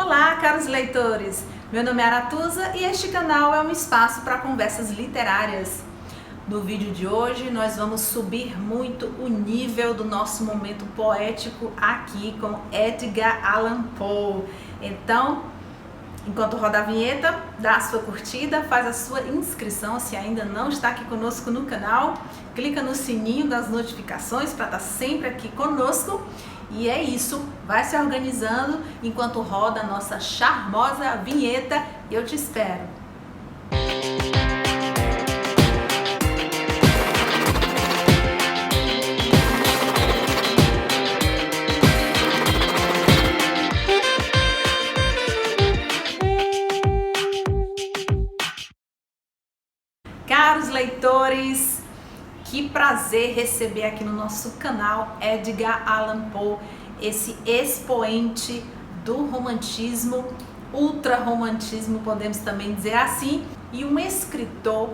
Olá, caros leitores! Meu nome é Aratusa e este canal é um espaço para conversas literárias. No vídeo de hoje nós vamos subir muito o nível do nosso momento poético aqui com Edgar Allan Poe. Então, enquanto roda a vinheta, dá a sua curtida, faz a sua inscrição se ainda não está aqui conosco no canal, clica no sininho das notificações para estar sempre aqui conosco. E é isso, vai se organizando enquanto roda a nossa charmosa vinheta e eu te espero. Caros leitores, que prazer receber aqui no nosso canal Edgar Allan Poe, esse expoente do romantismo, ultra-romantismo, podemos também dizer assim, e um escritor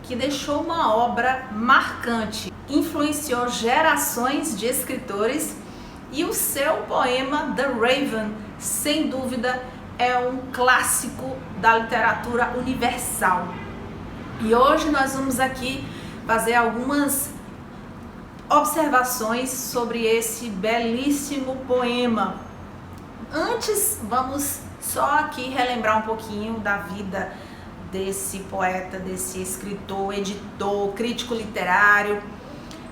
que deixou uma obra marcante, influenciou gerações de escritores, e o seu poema The Raven, sem dúvida, é um clássico da literatura universal. E hoje nós vamos aqui fazer algumas observações sobre esse belíssimo poema. Antes, vamos só aqui relembrar um pouquinho da vida desse poeta, desse escritor, editor, crítico literário.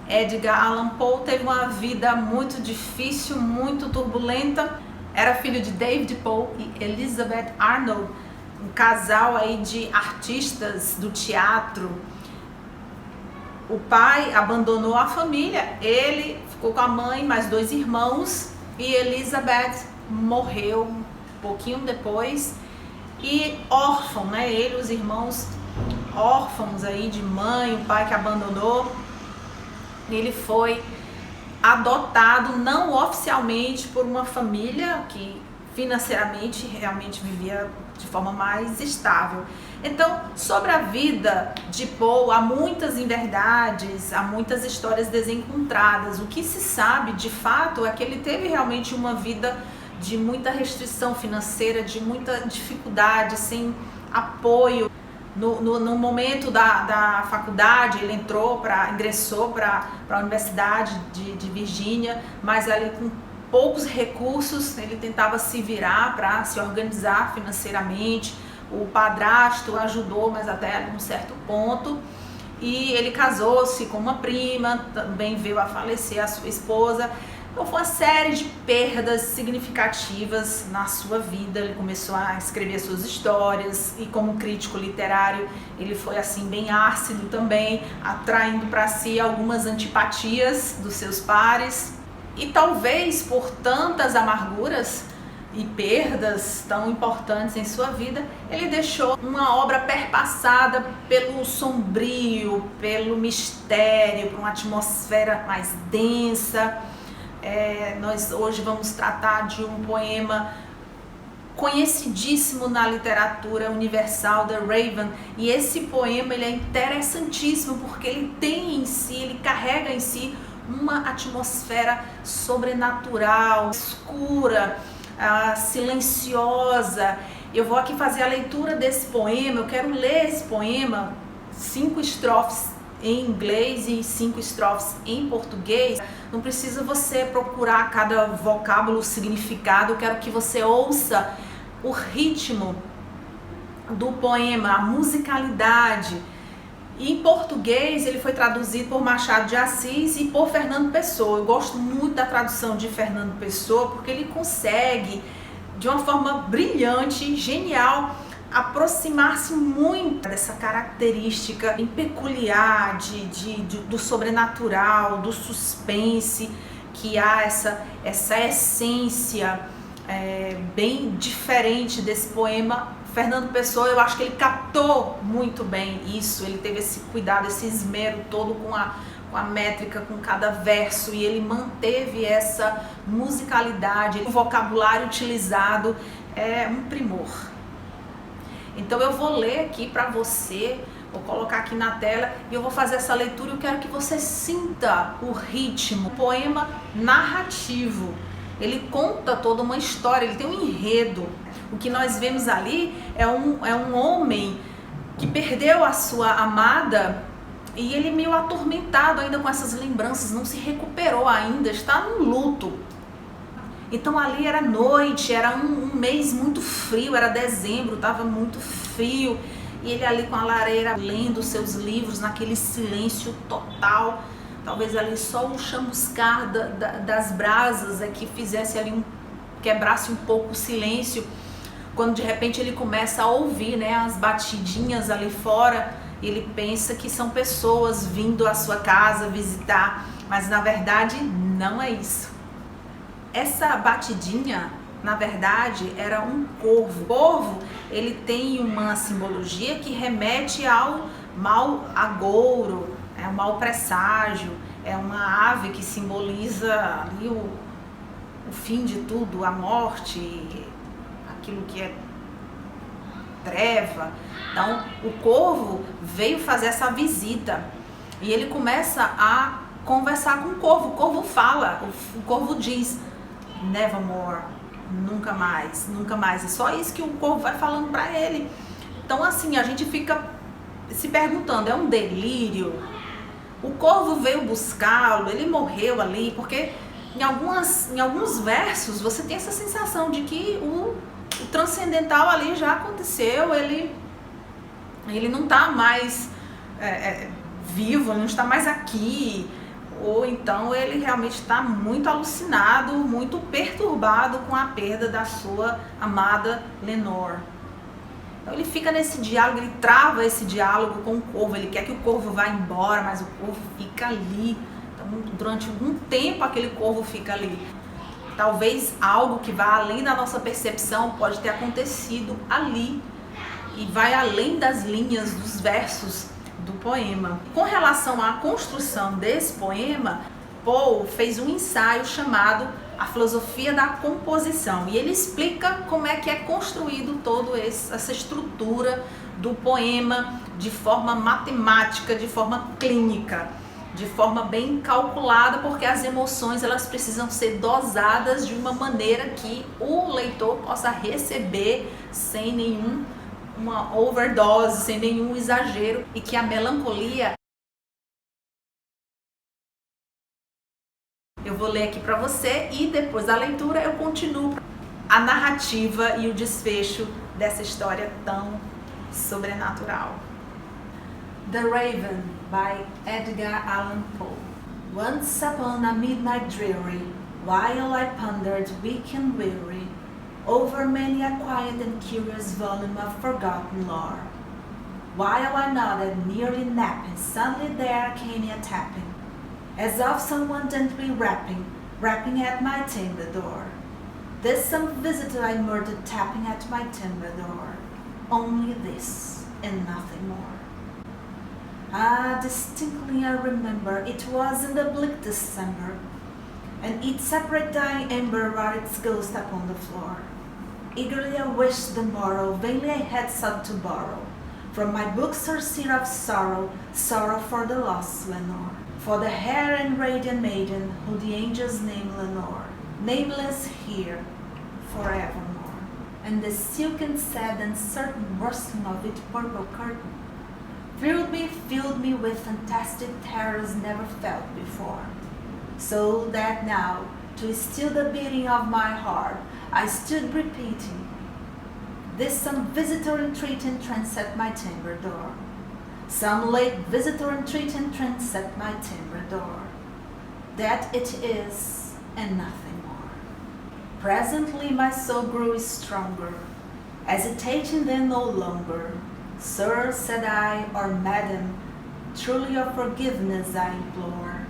Edgar Allan Poe teve uma vida muito difícil, muito turbulenta. Era filho de David Poe e Elizabeth Arnold, um casal aí de artistas do teatro. O pai abandonou a família, ele ficou com a mãe, mais 2 irmãos, e Elizabeth morreu um pouquinho depois, e órfão, né? Ele e os irmãos órfãos aí de mãe, o pai que abandonou. Ele foi adotado, não oficialmente, por uma família que financeiramente realmente vivia de forma mais estável. Então, sobre a vida de Poe, há muitas inverdades, há muitas histórias desencontradas. O que se sabe, de fato, é que ele teve realmente uma vida de muita restrição financeira, de muita dificuldade, sem apoio. No momento da faculdade, ele ingressou para a Universidade de Virgínia, mas ali com poucos recursos, ele tentava se virar para se organizar financeiramente. O padrasto ajudou, mas até um certo ponto. E ele casou-se com uma prima, também veio a falecer a sua esposa. Então foi uma série de perdas significativas na sua vida. Ele começou a escrever suas histórias e, como crítico literário, ele foi assim bem ácido também, atraindo para si algumas antipatias dos seus pares. E talvez por tantas amarguras e perdas tão importantes em sua vida, ele deixou uma obra perpassada pelo sombrio, pelo mistério, por uma atmosfera mais densa. Nós hoje vamos tratar de um poema conhecidíssimo na literatura universal, The Raven, e esse poema ele é interessantíssimo porque ele tem em si, ele carrega em si uma atmosfera sobrenatural, escura, silenciosa. Eu vou aqui fazer a leitura desse poema, eu quero ler esse poema, 5 estrofes em inglês e 5 estrofes em português. Não precisa você procurar cada vocábulo, significado, eu quero que você ouça o ritmo do poema, a musicalidade. E em português ele foi traduzido por Machado de Assis e por Fernando Pessoa. Eu gosto muito da tradução de Fernando Pessoa porque ele consegue, de uma forma brilhante, genial, aproximar-se muito dessa característica bem peculiar do sobrenatural, do suspense, que há essa essência bem diferente desse poema. Fernando Pessoa, eu acho que ele captou muito bem isso, ele teve esse cuidado, esse esmero todo com a métrica, com cada verso, e ele manteve essa musicalidade, o vocabulário utilizado é um primor. Então eu vou ler aqui para você, vou colocar aqui na tela e eu vou fazer essa leitura. Eu quero que você sinta o ritmo, o poema narrativo. Ele conta toda uma história, ele tem um enredo. O que nós vemos ali é um homem que perdeu a sua amada e ele meio atormentado ainda com essas lembranças, não se recuperou ainda, está no luto. Então ali era noite, era um mês muito frio, era dezembro, estava muito frio. E ele ali com a lareira lendo seus livros naquele silêncio total. Talvez ali só o chamuscar das brasas é que fizesse ali quebrasse um pouco o silêncio. Quando de repente ele começa a ouvir, né, as batidinhas ali fora, ele pensa que são pessoas vindo à sua casa visitar, mas na verdade não é isso. Essa batidinha, na verdade, era um corvo. O corvo, ele tem uma simbologia que remete ao mau agouro, é um mau presságio, é uma ave que simboliza ali o fim de tudo, a morte, aquilo que é treva. Então, o corvo veio fazer essa visita e ele começa a conversar com o corvo fala, o corvo diz: nevermore, nunca mais, nunca mais. É só isso que o corvo vai falando para ele. Então, assim, a gente fica se perguntando, é um delírio? O corvo veio buscá-lo, ele morreu ali, porque em alguns versos você tem essa sensação de que o transcendental ali já aconteceu, ele não está mais vivo, ele não está mais aqui. Ou então ele realmente está muito alucinado, muito perturbado com a perda da sua amada Lenore. Então ele fica nesse diálogo, ele trava esse diálogo com o corvo, ele quer que o corvo vá embora, mas o corvo fica ali. Então durante algum tempo aquele corvo fica ali. Talvez algo que vá além da nossa percepção pode ter acontecido ali e vai além das linhas dos versos do poema. Com relação à construção desse poema, Poe fez um ensaio chamado A Filosofia da Composição e ele explica como é que é construído toda essa estrutura do poema de forma matemática, de forma clínica, de forma bem calculada, porque as emoções elas precisam ser dosadas de uma maneira que o leitor possa receber sem uma overdose, sem nenhum exagero, e que a melancolia... Eu vou ler aqui para você e depois da leitura eu continuo a narrativa e o desfecho dessa história tão sobrenatural. The Raven, by Edgar Allan Poe. Once upon a midnight dreary, while I pondered weak and weary over many a quiet and curious volume of forgotten lore. While I nodded, nearly napping, suddenly there came a tapping, as of someone gently rapping at my chamber door. This some visitor I murdered tapping at my chamber door. Only this, and nothing more. Ah, distinctly I remember, it was in the bleak December, and each separate dying ember wrought its ghost upon the floor. Eagerly I wished the morrow, vainly I had sought to borrow from my books her seer of sorrow, sorrow for the lost Lenore, for the fair and radiant maiden who the angels name Lenore, nameless here forevermore. And the silken, sad, and certain rustling of its purple curtain filled me with fantastic terrors never felt before, so that now, to still the beating of my heart, I stood repeating, this some visitor entreat and trance at my chamber door. Some late visitor entreat and trance at my chamber door. That it is, and nothing more. Presently my soul grew stronger, hesitating then no longer. Sir, said I, or madam, truly your forgiveness I implore.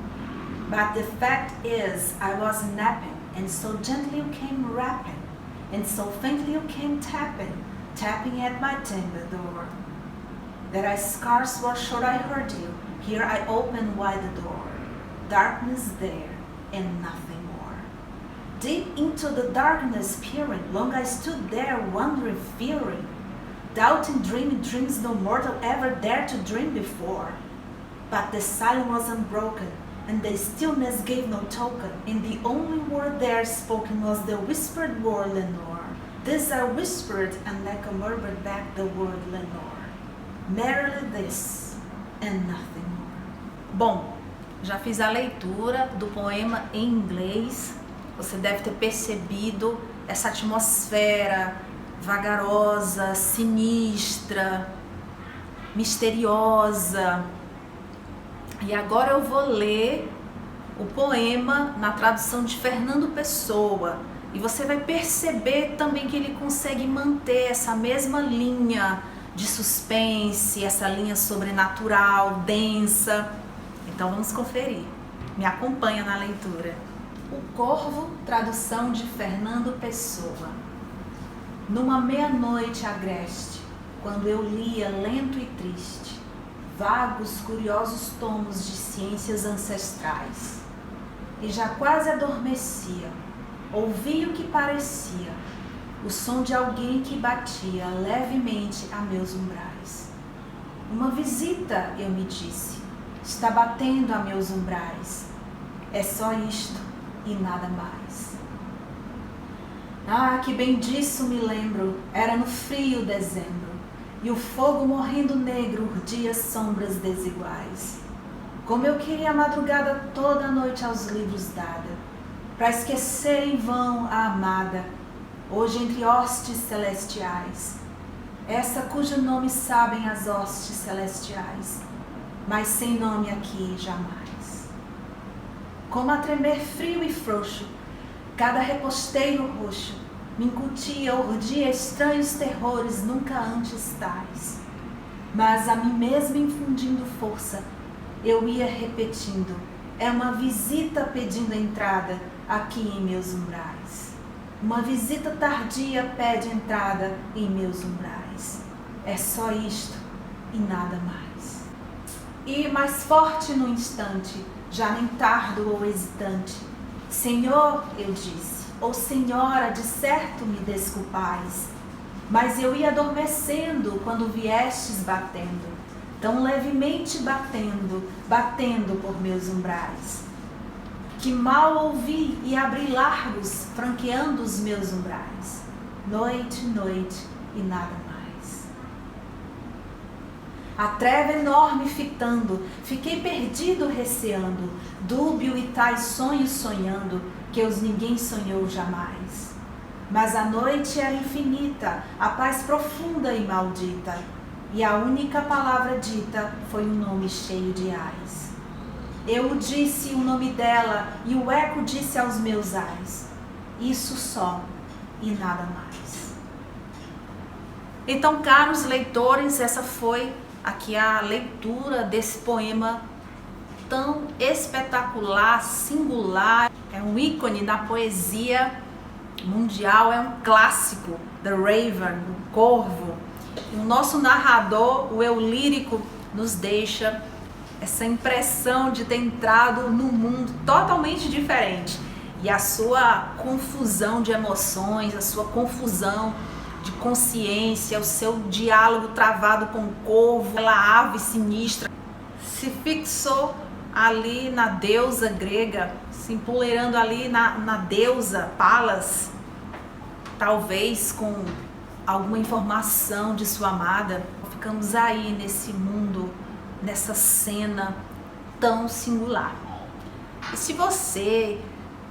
But the fact is, I was napping, and so gently you came rapping, and so faintly you came tapping at my chamber door, that I scarce was sure I heard you. Here I opened wide the door. Darkness there, and nothing more. Deep into the darkness peering, long I stood there wondering, fearing, doubting, dreaming dreams no mortal ever dared to dream before. But the silence was unbroken, and the stillness gave no token, and the only word there spoken was the whispered word Lenore. This I whispered, and Neca murmured back the word Lenore. Merely this, and nothing more. Bom, já fiz a leitura do poema em inglês. Você deve ter percebido essa atmosfera vagarosa, sinistra, misteriosa. E agora eu vou ler o poema na tradução de Fernando Pessoa. E você vai perceber também que ele consegue manter essa mesma linha de suspense, essa linha sobrenatural, densa. Então vamos conferir. Me acompanha na leitura. O Corvo, tradução de Fernando Pessoa. Numa meia-noite agreste, quando eu lia lento e triste, vagos, curiosos tomos de ciências ancestrais, e já quase adormecia, ouvi o que parecia, o som de alguém que batia levemente a meus umbrais. Uma visita, eu me disse, está batendo a meus umbrais. É só isto e nada mais. Ah, que bem disso me lembro, era no frio dezembro, e o fogo morrendo negro urdia sombras desiguais. Como eu queria a madrugada toda a noite aos livros dada, para esquecer em vão a amada, hoje entre hostes celestiais, essa cujo nome sabem as hostes celestiais, mas sem nome aqui jamais. Como a tremer frio e frouxo, cada reposteiro roxo me incutia, urdia estranhos terrores nunca antes tais. Mas a mim mesmo infundindo força, eu ia repetindo, é uma visita pedindo entrada aqui em meus umbrais. Uma visita tardia pede entrada em meus umbrais. É só isto e nada mais. E mais forte no instante, já nem tardo ou hesitante, Senhor, eu disse, ou Senhora, de certo me desculpais, mas eu ia adormecendo quando viestes batendo, tão levemente batendo, batendo por meus umbrais, que mal ouvi e abri largos, franqueando os meus umbrais, noite, noite e nada mais. A treva enorme fitando, fiquei perdido receando, dúbio e tais sonhos sonhando, que os ninguém sonhou jamais. Mas a noite era infinita, a paz profunda e maldita, e a única palavra dita foi um nome cheio de ais. Eu disse o nome dela e o eco disse aos meus ais, isso só e nada mais. Então, caros leitores, essa foi aqui a leitura desse poema tão espetacular, singular, é um ícone da poesia mundial, é um clássico, The Raven, o Corvo. E o nosso narrador, o eu lírico, nos deixa essa impressão de ter entrado num mundo totalmente diferente. E a sua confusão de emoções, a sua confusão de consciência, o seu diálogo travado com o corvo, aquela ave sinistra, se fixou ali na deusa grega, se empoleirando ali na deusa Palas, talvez com alguma informação de sua amada. Ficamos aí nesse mundo, nessa cena tão singular. E se você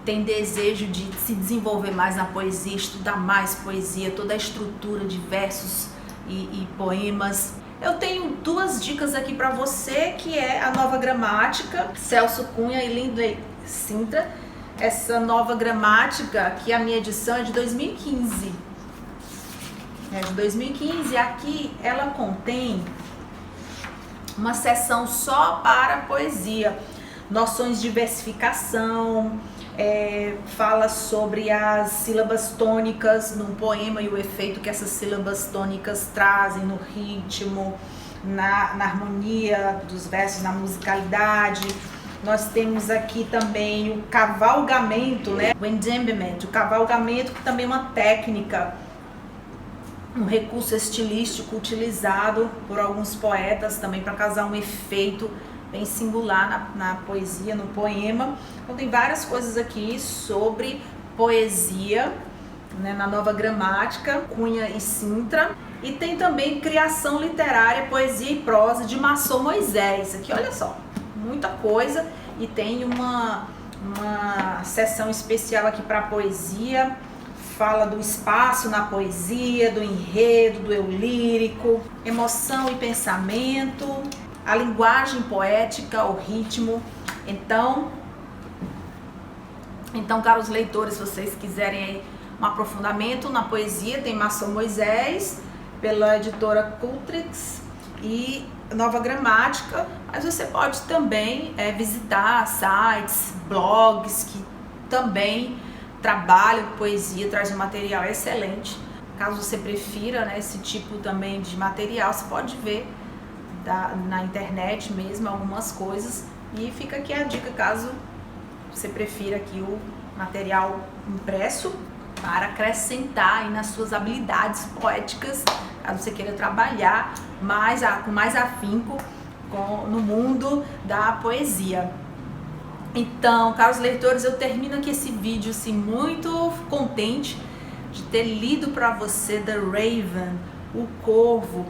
tem desejo de se desenvolver mais na poesia, estudar mais poesia, toda a estrutura de versos e poemas, eu tenho duas dicas aqui para você, que é a Nova Gramática, Celso Cunha e Lindley Sintra. Essa Nova Gramática, que a minha edição é de 2015. Aqui ela contém uma seção só para poesia, noções de versificação, fala sobre as sílabas tônicas num poema e o efeito que essas sílabas tônicas trazem no ritmo, na harmonia dos versos, na musicalidade. Nós temos aqui também o cavalgamento, né? O enjambment, o cavalgamento, que também é uma técnica, um recurso estilístico utilizado por alguns poetas também para causar um efeito bem singular na poesia, no poema. Então tem várias coisas aqui sobre poesia né, na Nova Gramática, Cunha e Sintra. E tem também Criação Literária, Poesia e Prosa, de Marçom Moisés. Aqui, olha só, muita coisa. E tem uma seção especial aqui para poesia. Fala do espaço na poesia, do enredo, do eu lírico, emoção e pensamento, a linguagem poética, o ritmo. Então, caros leitores, se vocês quiserem aí um aprofundamento na poesia, tem Marçom Moisés, pela editora Cultrix, e Nova Gramática, mas você pode também visitar sites, blogs que também trabalham poesia, traz um material excelente. Caso você prefira, né, esse tipo também de material, você pode ver na internet mesmo algumas coisas. E fica aqui a dica, caso você prefira aqui o material impresso, para acrescentar aí nas suas habilidades poéticas, caso você queira trabalhar com mais afinco no mundo da poesia. Então, caros leitores, eu termino aqui esse vídeo assim, muito contente de ter lido para você The Raven, O Corvo,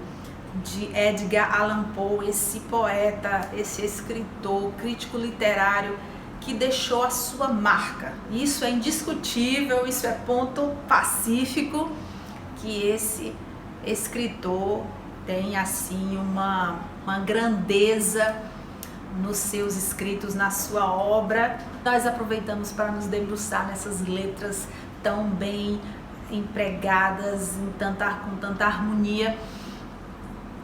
de Edgar Allan Poe, esse poeta, esse escritor, crítico literário que deixou a sua marca. Isso é indiscutível, isso é ponto pacífico, que esse escritor tem assim uma grandeza nos seus escritos, na sua obra. Nós aproveitamos para nos debruçar nessas letras tão bem empregadas, com tanta harmonia.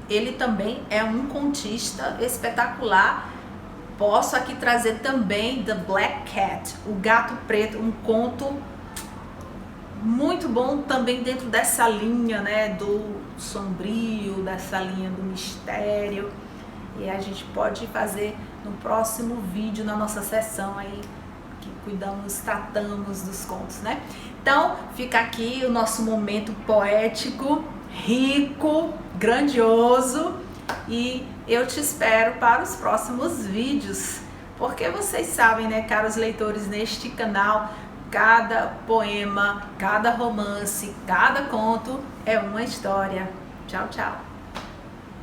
Ele também é um contista espetacular. Posso aqui trazer também The Black Cat, O Gato Preto, um conto muito bom também dentro dessa linha, né, do sombrio, dessa linha do mistério. E a gente pode fazer no próximo vídeo, na nossa sessão aí, que tratamos dos contos, né? Então, fica aqui o nosso momento poético, rico, grandioso, e eu te espero para os próximos vídeos, porque vocês sabem, né, caros leitores, neste canal, cada poema, cada romance, cada conto é uma história. Tchau, tchau!